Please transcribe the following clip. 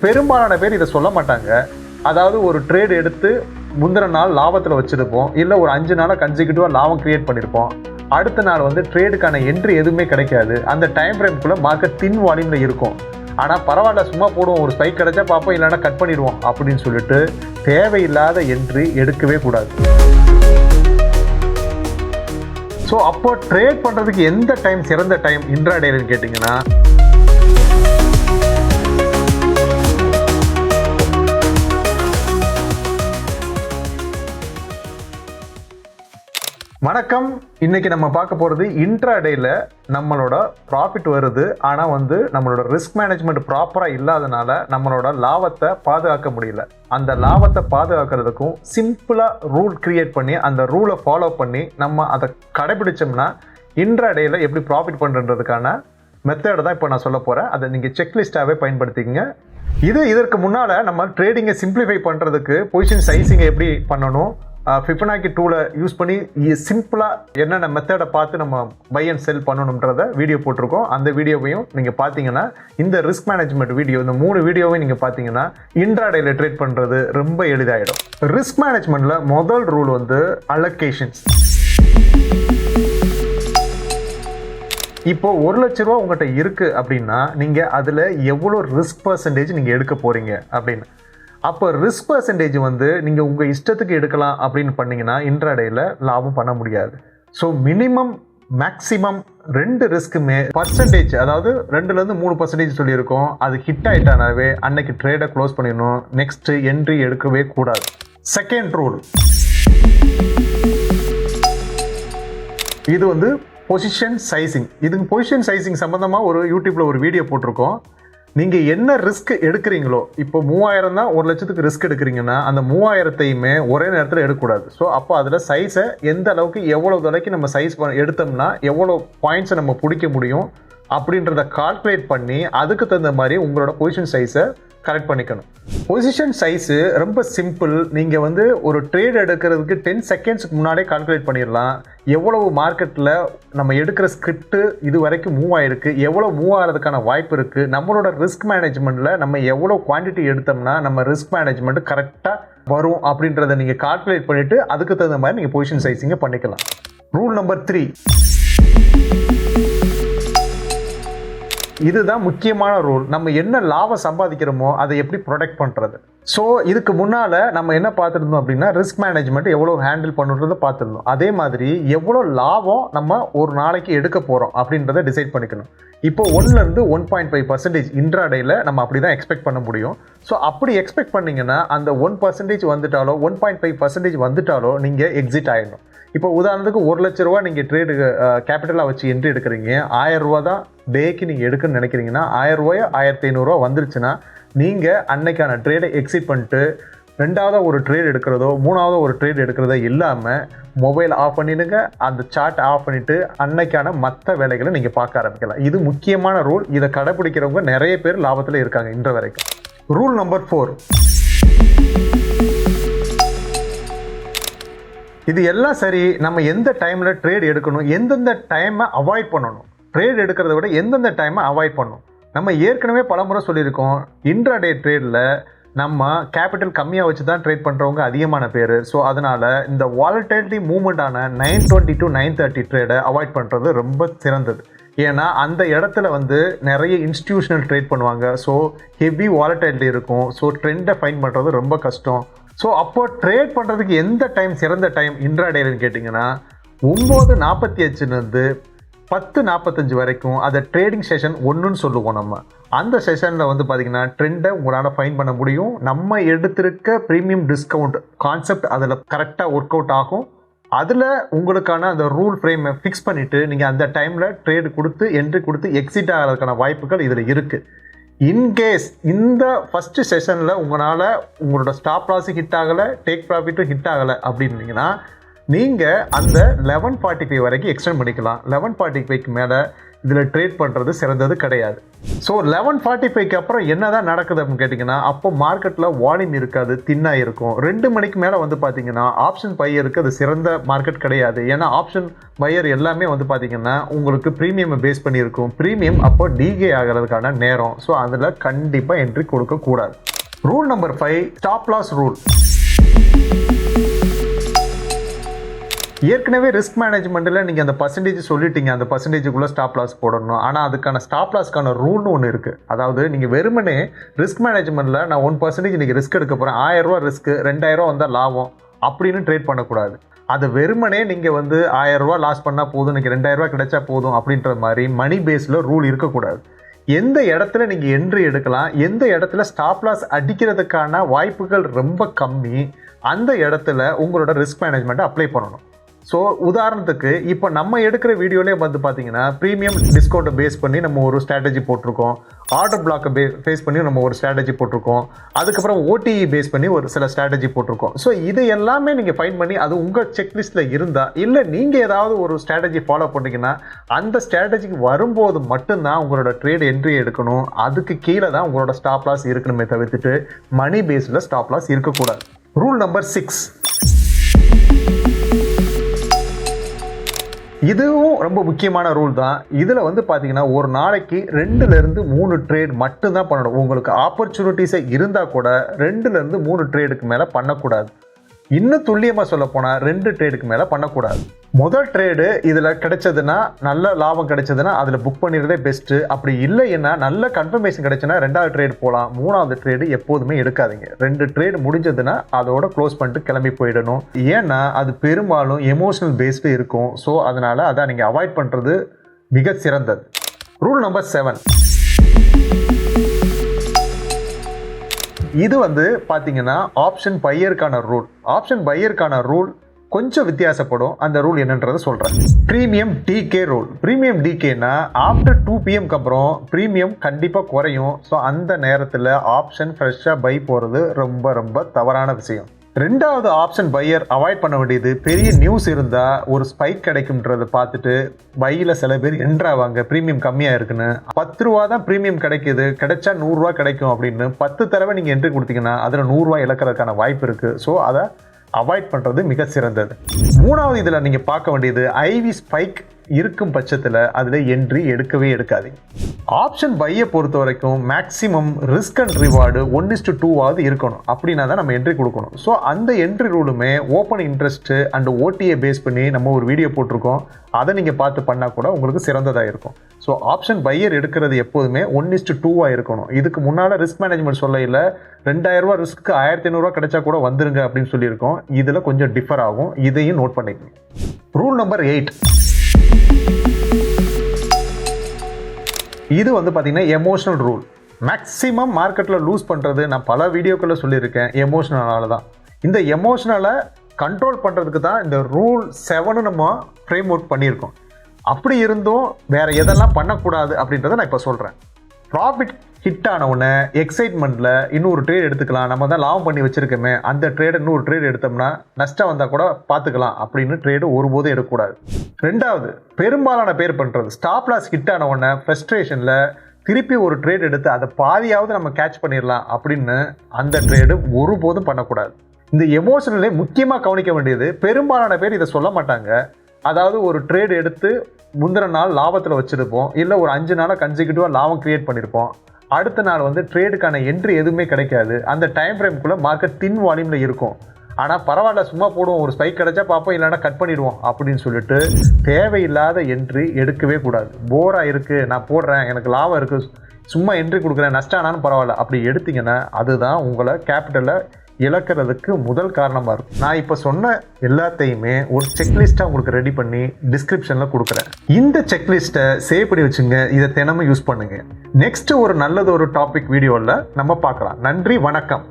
பெரும்பாலான பேர் இதை சொல்ல மாட்டாங்க. அதாவது ஒரு ட்ரேட் எடுத்து முந்தின நாள் லாபத்தில் வச்சுருப்போம், இல்லை ஒரு 5 நாளாக கன்சிக்யூட்டிவாக லாபம் கிரியேட் பண்ணியிருப்போம். அடுத்த நாள் வந்து ட்ரேடுக்கான என்ட்ரி எதுவுமே கிடைக்காது. அந்த டைம் ஃப்ரேம்குள்ளே மார்க்கெட் தின் வால்யூமில் இருக்கும். ஆனால் பரவாயில்ல, சும்மா போடுவோம், ஒரு ஸ்பைக் கிடைச்சா பார்ப்போம், இல்லைன்னா கட் பண்ணிடுவோம் அப்படின்னு சொல்லிட்டு தேவையில்லாத என்ட்ரி எடுக்கவே கூடாது. ஸோ அப்போ ட்ரேட் பண்ணுறதுக்கு எந்த டைம் சிறந்த டைம் இன்ட்ராடேன்னு கேட்டிங்கன்னா, வணக்கம். இன்னைக்கு நம்ம பார்க்க போகிறது இன்ட்ராடேல நம்மளோட ப்ராஃபிட் வருது, ஆனால் வந்து நம்மளோட ரிஸ்க் மேனேஜ்மெண்ட் ப்ராப்பராக இல்லாதனால நம்மளோட லாபத்தை பாதுகாக்க முடியல. அந்த லாபத்தை பாதுகாக்கிறதுக்கும் சிம்பிளாக ரூல் கிரியேட் பண்ணி அந்த ரூலை ஃபாலோ பண்ணி நம்ம அதை கடைபிடிச்சோம்னா இன்ட்ராடேல எப்படி ப்ராஃபிட் பண்ணுறதுக்கான மெத்தடை தான் இப்போ நான் சொல்ல போகிறேன். அதை நீங்கள் செக்லிஸ்டாகவே பயன்படுத்திக்கங்க. இதற்கு முன்னால் நம்ம ட்ரேடிங்கை சிம்பிளிஃபை பண்ணுறதுக்கு பொசிஷன் சைஸிங்கை எப்படி பண்ணணும், ஃபிபனாக்கி டூலை யூஸ் பண்ணி சிம்பிளாக என்னென்ன மெத்தடை பார்த்து நம்ம பை அண்ட் செல் பண்ணணுன்றத வீடியோ போட்டிருக்கோம். அந்த வீடியோவையும் நீங்கள் பார்த்தீங்கன்னா, இந்த ரிஸ்க் மேனேஜ்மெண்ட் வீடியோ, இந்த 3 வீடியோவையும் நீங்கள் பார்த்தீங்கன்னா இன்ட்ராடேல ட்ரேட் பண்ணுறது ரொம்ப எளிதாகிடும். ரிஸ்க் மேனேஜ்மெண்ட்டில் முதல் ரூல் வந்து அலோகேஷன்ஸ். இப்போ 1 லட்ச ரூபா உங்கள்கிட்ட இருக்குது அப்படின்னா நீங்கள் அதில் எவ்வளோ ரிஸ்க் பர்சன்டேஜ் நீங்கள் எடுக்க போகிறீங்க அப்படின்னு. அப்போ ரிஸ்க் பர்சன்டேஜ் வந்து நீங்கள் உங்கள் இஷ்டத்துக்கு எடுக்கலாம் அப்படின்னு பண்ணிங்கன்னா இன்ட்ராடேல லாபம் பண்ண முடியாது. ஸோ மினிமம் மேக்ஸிமம் 2 ரிஸ்க்குமே பர்சன்டேஜ், அதாவது 2-3% சொல்லியிருக்கோம். அது ஹிட் ஆகிட்டானாவே அன்னைக்கு ட்ரேடை க்ளோஸ் பண்ணிடணும். நெக்ஸ்ட் என்ட்ரி எடுக்கவே கூடாது. செகண்ட் ரூல், இது வந்து பொசிஷன் சைசிங். இதுக்கு பொசிஷன் சைசிங் சம்மந்தமாக ஒரு யூடியூப்பில் ஒரு வீடியோ போட்டிருக்கோம். நீங்கள் என்ன ரிஸ்க் எடுக்கிறீங்களோ, இப்போ 3000 தான் 1 லட்சத்துக்கு ரிஸ்க் எடுக்கிறீங்கன்னா அந்த 3000த்தையுமே ஒரே நேரத்தில் எடுக்கக்கூடாது. ஸோ அப்போ அதில் சைஸை எந்த அளவுக்கு எவ்வளோ தொலைக்கு நம்ம சைஸ் எடுத்தோம்னா எவ்வளோ பாயிண்ட்ஸை நம்ம பிடிக்க முடியும் அப்படின்றத கால்குலேட் பண்ணி அதுக்கு தகுந்த மாதிரி உங்களோட பொசிஷன் சைஸை கரெக்ட் பண்ணிக்கணும். பொசிஷன் சைஸு ரொம்ப சிம்பிள். நீங்கள் வந்து ஒரு ட்ரேட் எடுக்கிறதுக்கு 10 செகண்ட்ஸுக்கு முன்னாடியே கால்குலேட் பண்ணிடலாம். எவ்வளவு மார்க்கெட்டில் நம்ம எடுக்கிற ஸ்கிரிப்ட் இது வரைக்கும் மூவ் ஆகிருக்கு, எவ்வளோ மூவ் ஆகிறதுக்கான வாய்ப்பு இருக்குது, நம்மளோட ரிஸ்க் மேனேஜ்மெண்ட்டில் நம்ம எவ்வளோ குவான்டிட்டி எடுத்தோம்னா நம்ம ரிஸ்க் மேனேஜ்மெண்ட் கரெக்டாக வரும் அப்படின்றத நீங்கள் கால்குலேட் பண்ணிவிட்டு அதுக்கு தகுந்த மாதிரி நீங்கள் பொசிஷன் சைஸிங்கை பண்ணிக்கலாம். ரூல் நம்பர் 3, இதுதான் முக்கியமான ரூல். நம்ம என்ன லாபம் சம்பாதிக்கிறோமோ அதை எப்படி ப்ரொடெக்ட் பண்ணுறது. ஸோ இதுக்கு முன்னால் நம்ம என்ன பார்த்துருந்தோம் அப்படின்னா ரிஸ்க் மேனேஜ்மெண்ட் எவ்வளோ ஹேண்டில் பண்ணுறதை பார்த்துருந்தோம். அதே மாதிரி எவ்வளோ லாபம் நம்ம ஒரு நாளைக்கு எடுக்க போகிறோம் அப்படின்றத டிசைட் பண்ணிக்கணும். இப்போ 1-லேருந்து 1.5% இன்ட்ராடேல நம்ம அப்படி தான் எக்ஸ்பெக்ட் பண்ண முடியும். ஸோ அப்படி எக்ஸ்பெக்ட் பண்ணிங்கன்னா அந்த 1% வந்துட்டாலோ 1.5% வந்துட்டாலோ நீங்கள் எக்ஸிட் ஆகிடணும். இப்போ உதாரணத்துக்கு 1 லட்ச ரூபா நீங்கள் ட்ரேடு கேபிட்டலாக வச்சு என்ட்ரி எடுக்கிறீங்க, 1000 ரூபா தான் டேக்கு நீங்கள் எடுக்கணும்னு நினைக்கிறீங்கன்னா 1000 ரூபாயோ 1500 ரூபா வந்துருச்சுன்னா நீங்கள் அன்னைக்கான ட்ரேடை எக்ஸிட் பண்ணிட்டு 2வது ஒரு ட்ரேட் எடுக்கிறதோ 3வது ஒரு ட்ரேட் எடுக்கிறதோ இல்லாமல் மொபைல் ஆஃப் பண்ணிடுங்க, அந்த சார்ட் ஆஃப் பண்ணிவிட்டு அன்னைக்கான மற்ற வேலைகளை நீங்கள் பார்க்க ஆரம்பிக்கலாம். இது முக்கியமான ரூல். இதை கடைப்பிடிக்கிறவங்க நிறைய பேர் லாபத்தில் இருக்காங்க இன்ற வரைக்கும். ரூல் நம்பர் 4, இது எல்லாம் சரி. நம்ம எந்த டைமில் ட்ரேட் எடுக்கணும், எந்தெந்த டைமை அவாய்ட் பண்ணணும், ட்ரேட் எடுக்கிறத விட எந்தெந்த டைமை அவாய்ட் பண்ணணும். நம்ம ஏற்கனவே பலமுறை சொல்லியிருக்கோம், இன்ட்ராடே ட்ரேடில் நம்ம கேபிட்டல் கம்மியாக வச்சு தான் ட்ரேட் பண்ணுறவங்க அதிகமான பேர். ஸோ அதனால் இந்த வாலட்டிலிட்டி மூவ்மெண்ட்டான 920 to 930 ட்ரேடை அவாய்ட் பண்ணுறது ரொம்ப சிறந்தது. ஏன்னா அந்த இடத்துல வந்து நிறைய இன்ஸ்டிடியூஷனல் ட்ரேட் பண்ணுவாங்க. ஸோ ஹெவி வாலட்டிலிட்டி இருக்கும். ஸோ ட்ரெண்டை ஃபைண்ட் பண்ணுறது ரொம்ப கஷ்டம். ஸோ அப்போ ட்ரேட் பண்ணுறதுக்கு எந்த டைம் சிறந்த டைம் இன்ட்ராடேன்னு கேட்டிங்கன்னா 9:48 10:45 வரைக்கும் அதை ட்ரேடிங் செஷன் 1ன்னு சொல்லுவோம். நம்ம அந்த செஷனில் வந்து பார்த்திங்கன்னா ட்ரெண்டை உங்களால் ஃபைன் பண்ண முடியும். நம்ம எடுத்திருக்க ப்ரீமியம் டிஸ்கவுண்ட் கான்செப்ட் அதில் கரெக்டாக ஒர்க் அவுட் ஆகும். அதில் உங்களுக்கான அந்த ரூல் ஃப்ரேமை ஃபிக்ஸ் பண்ணிவிட்டு நீங்கள் அந்த டைமில் ட்ரேடு கொடுத்து என்ட்ரி கொடுத்து எக்ஸிட் ஆகிறதுக்கான வாய்ப்புகள் இதில் இருக்குது. இன்கேஸ் இந்த ஃபஸ்ட்டு செஷனில் உங்களால் உங்களோட ஸ்டாப் லாஸும் ஹிட் ஆகலை, டேக் ப்ராஃபிட்டும் ஹிட் ஆகலை அப்படின்னீங்கன்னா நீங்கள் அந்த 11:45 வரைக்கும் எக்ஸ்டெண்ட் பண்ணிக்கலாம். 11:45க்கு மேலே இதில் ட்ரேட் பண்ணுறது சிறந்தது கிடையாது. ஸோ 11:45க்கு அப்புறம் என்னதான் நடக்குது அப்படின்னு கேட்டிங்கன்னா, அப்போ மார்க்கெட்டில் வால்யூம் இருக்காது, தின்னாக இருக்கும். 2 மணிக்கு மேலே வந்து பார்த்தீங்கன்னா ஆப்ஷன் பையருக்கு அது சிறந்த மார்க்கெட் கிடையாது. ஏன்னா ஆப்ஷன் பையர் எல்லாமே வந்து பார்த்தீங்கன்னா உங்களுக்கு ப்ரீமியம் பேஸ் பண்ணியிருக்கும். ப்ரீமியம் அப்போ டிகே ஆகிறதுக்கான நேரம். ஸோ அதில் கண்டிப்பாக என்ட்ரி கொடுக்கக்கூடாது. Rule number 5, stop loss rule. ஏற்கனவே ரிஸ்க் மேனேஜ்மெண்ட்டில் நீங்கள் அந்த பர்சன்டேஜ் சொல்லிட்டீங்க, அந்த பர்சன்டேஜுக்குள்ளே ஸ்டாப் லாஸ் போடணும். ஆனால் அதுக்கான ஸ்டாப் லாஸ்க்கான ரூல்னு ஒன்று இருக்குது. அதாவது நீங்கள் வெறுமனே ரிஸ்க் மேனேஜ்மெண்ட்டில் நான் 1% இன்றைக்கி ரிஸ்க் எடுக்க போகிறேன், 1000 ரூபா ரிஸ்க்கு, 2000 ரூபா வந்தால் லாபம் அப்படின்னு ட்ரேட் பண்ணக்கூடாது. அது வெறுமனே நீங்கள் வந்து 1000 ரூபா லாஸ் பண்ணால் போதும், இன்றைக்கி 2000 ரூபா கிடைச்சா போதும் அப்படின்ற மாதிரி மணி பேஸில் ரூல் இருக்கக்கூடாது. எந்த இடத்துல நீங்கள் என்ட்ரி எடுக்கலாம், எந்த இடத்துல ஸ்டாப் லாஸ் அடிக்கிறதுக்கான வாய்ப்புகள் ரொம்ப கம்மி, அந்த இடத்துல உங்களோட ரிஸ்க் மேனேஜ்மெண்ட்டை அப்ளை பண்ணணும். ஸோ உதாரணத்துக்கு இப்போ நம்ம எடுக்கிற வீடியோலே வந்து பார்த்தீங்கன்னா ப்ரீமியம் டிஸ்கவுண்ட்டை பேஸ் பண்ணி நம்ம ஒரு ஸ்ட்ராட்டஜி போட்டிருக்கோம், ஆர்டர் பிளாக்கை பேஸ் பண்ணி நம்ம ஒரு ஸ்ட்ராட்டஜி போட்டிருக்கோம், அதுக்கப்புறம் ஓடிஇ பேஸ் பண்ணி ஒரு சில ஸ்ட்ராட்டஜி போட்டிருக்கோம். ஸோ இது எல்லாமே நீங்கள் ஃபைன் பண்ணி அது உங்கள் செக்லிஸ்ட்டில் இருந்தால், இல்லை நீங்கள் ஏதாவது ஒரு ஸ்ட்ராட்டஜி ஃபாலோ பண்ணிங்கன்னா அந்த ஸ்ட்ராட்டஜிக்கு வரும்போது மட்டும்தான் உங்களோட ட்ரேட் என்ட்ரி எடுக்கணும். அதுக்கு கீழே தான் உங்களோட ஸ்டாப் லாஸ் இருக்கணுமே தவிர்த்துட்டு மணி பேஸில் ஸ்டாப் லாஸ் இருக்கக்கூடாது. ரூல் நம்பர் 6, இதுவும் ரொம்ப முக்கியமான ரூல் தான். இதில் வந்து பார்த்தீங்கன்னா ஒரு நாளைக்கு 2லேருந்து 3 ட்ரேட் மட்டும்தான் பண்ணணும். உங்களுக்கு ஆப்பர்ச்சுனிட்டிஸே இருந்தால் கூட 2லேருந்து 3 ட்ரேடுக்கு மேலே பண்ணக்கூடாது. இன்னும் துல்லியமாக சொல்ல போனால் 2 ட்ரேடுக்கு மேலே பண்ணக்கூடாது. முதல் ட்ரேடு இதில் கிடைச்சதுன்னா, நல்ல லாபம் கிடைச்சதுன்னா அதில் புக் பண்ணிடுறதே பெஸ்ட்டு. அப்படி இல்லைன்னா நல்ல கன்ஃபர்மேஷன் கிடைச்சுன்னா 2வது ட்ரேடு போகலாம். 3வது ட்ரேடு எப்போதுமே எடுக்காதீங்க. 2 ட்ரேடு முடிஞ்சதுன்னா அதோட க்ளோஸ் பண்ணிட்டு கிளம்பி போயிடணும். ஏன்னா அது பெரும்பாலும் எமோஷனல் பேஸ்டு இருக்கும். ஸோ அதனால் அதை நீங்கள் அவாய்ட் பண்ணுறது மிக சிறந்தது. ரூல் நம்பர் 7, இது வந்து பார்த்தீங்கன்னா ஆப்ஷன் பையருக்கான ரூல். ஆப்ஷன் பையருக்கான ரூல் கொஞ்சம் வித்தியாசப்படும். அந்த ரூல் என்னன்றதை சொல்கிறேன். Premium decay rule. ப்ரீமியம் டிகேனா ஆஃப்டர் 2 PM அப்புறம் ப்ரீமியம் கண்டிப்பாக குறையும். ஸோ அந்த நேரத்தில் ஆப்ஷன் ஃப்ரெஷ்ஷாக பை போகிறது ரொம்ப ரொம்ப தவறான விஷயம். 2வது ஆப்ஷன் பையர் அவாய்ட் பண்ண வேண்டியது, பெரிய நியூஸ் இருந்தால் ஒரு ஸ்பைக் கிடைக்கும்ன்றதை பார்த்துட்டு பையில் சில பேர் என்ட்ராவாங்க, ப்ரீமியம் கம்மியாக இருக்குன்னு. 10 ரூபா தான் ப்ரீமியம் கிடைக்கிது, கிடைச்சா 100 ரூபா கிடைக்கும் அப்படின்னு 10 தடவை நீங்கள் என்ட்ரி கொடுத்தீங்கன்னா அதில் 100 ரூபா இழக்கிறதுக்கான வாய்ப்பு இருக்குது. ஸோ அதை அவாய்ட் பண்ணுறது மிக சிறந்தது. 3வது இதில் நீங்கள் பார்க்க வேண்டியது, ஐவி ஸ்பைக் இருக்கும் பட்சத்தில் அதில் என்ட்ரி எடுக்கவே எடுக்காதீங்க. ஆப்ஷன் பையை பொறுத்த வரைக்கும் மேக்ஸிமம் ரிஸ்க் அண்ட் ரிவார்டு 1:2 இருக்கணும். அப்படின்னா தான் நம்ம என்ட்ரி கொடுக்கணும். ஸோ அந்த என்ட்ரி ரூலுமே ஓப்பன் இன்ட்ரெஸ்ட்டு அண்ட் ஓடிஏ பேஸ் பண்ணி நம்ம ஒரு வீடியோ போட்டிருக்கோம். அதை நீங்கள் பார்த்து பண்ணால் கூட உங்களுக்கு சிறந்ததாக இருக்கும். ஸோ ஆப்ஷன் பையர் எடுக்கிறது எப்போதுமே 1:2 இருக்கணும். இதுக்கு முன்னால் ரிஸ்க் மேனேஜ்மெண்ட் சொல்லையில் 2000 ரூபா ரிஸ்க்கு 1500 ரூபா கிடைச்சா கூட வந்துருங்க அப்படின்னு சொல்லியிருக்கோம். இதில் கொஞ்சம் டிஃபர் ஆகும், இதையும் நோட் பண்ணிக்கணும். ரூல் நம்பர் 8, இது வந்து பார்த்தீங்கன்னா எமோஷனல் ரூல். மேக்ஸிமம் மார்க்கெட்டில் லூஸ் பண்ணுறது நான் பல வீடியோக்களில் சொல்லியிருக்கேன், எமோஷனலால தான். இந்த எமோஷனலை கண்ட்ரோல் பண்ணுறதுக்கு தான் இந்த ரூல் 7 நம்ம ஃப்ரேம் அவுட் பண்ணியிருக்கோம். அப்படி இருந்தும் வேறு எதெல்லாம் பண்ணக்கூடாது அப்படின்றத நான் இப்போ சொல்கிறேன். ப்ராஃபிட் ஹிட் ஆனவுடனே எக்ஸைட்மெண்ட்டில் இன்னொரு ட்ரேட் எடுத்துக்கலாம், நம்ம தான் லாபம் பண்ணி வச்சுருக்கோமே, அந்த ட்ரேடை இன்னொரு ட்ரேட் எடுத்தோம்னா நஷ்டம் வந்தால் கூட பார்த்துக்கலாம் அப்படின்னு ட்ரேடு ஒருபோதும் எடுக்கக்கூடாது. 2வது, பெரும்பாலான பேர் பண்ணுறது, ஸ்டாப் லாஸ் ஹிட் ஆனவுடனே ஃப்ரஸ்ட்ரேஷனில் திருப்பி ஒரு ட்ரேட் எடுத்து அதை பாதியாவது நம்ம கேட்ச் பண்ணிடலாம் அப்படின்னு அந்த ட்ரேடு ஒருபோதும் பண்ணக்கூடாது. இந்த எமோஷனலே முக்கியமாக கவனிக்க வேண்டியது, பெரும்பாலான பேர் இதை சொல்ல மாட்டாங்க. அதாவது ஒரு ட்ரேட் எடுத்து முந்தின நாள் லாபத்தில் வச்சுருப்போம், இல்லை ஒரு 5 நாளாக கன்சிக்யூட்டிவாக லாபம் க்ரியேட் பண்ணியிருப்போம். அடுத்த நாள் வந்து ட்ரேடுக்கான என்ட்ரி எதுவுமே கிடைக்காது. அந்த டைம் ஃப்ரேம்குள்ளே மார்க்கெட் தின் வால்யூமில் இருக்கும். ஆனால் பரவாயில்ல, சும்மா போடுவோம், ஒரு ஸ்பைக் கிடைச்சா பார்ப்போம், இல்லைனா கட் பண்ணிடுவோம் அப்படின்னு சொல்லிட்டு தேவையில்லாத என்ட்ரி எடுக்கவே கூடாது. போராக இருக்குது, நான் போடுறேன், எனக்கு லாபம் இருக்குது, சும்மா என்ட்ரி கொடுக்குறேன், நஷ்டம் ஆனாலும் பரவாயில்ல அப்படி எடுத்தீங்கன்னா அதுதான் உங்களை கேபிட்டலை இழக்கிறதுக்கு முதல் காரணமாக இருக்கும். நான் இப்போ சொன்ன எல்லாத்தையுமே ஒரு செக்லிஸ்ட்டாக உங்களுக்கு ரெடி பண்ணி டிஸ்கிரிப்ஷனில் கொடுக்குறேன். இந்த செக்லிஸ்ட்டை சேவ் பண்ணி வச்சுங்க, இதை தினமும் யூஸ் பண்ணுங்கள். நெக்ஸ்ட் ஒரு நல்லது ஒரு டாபிக் வீடியோவில் நம்ம பார்க்கலாம். நன்றி, வணக்கம்.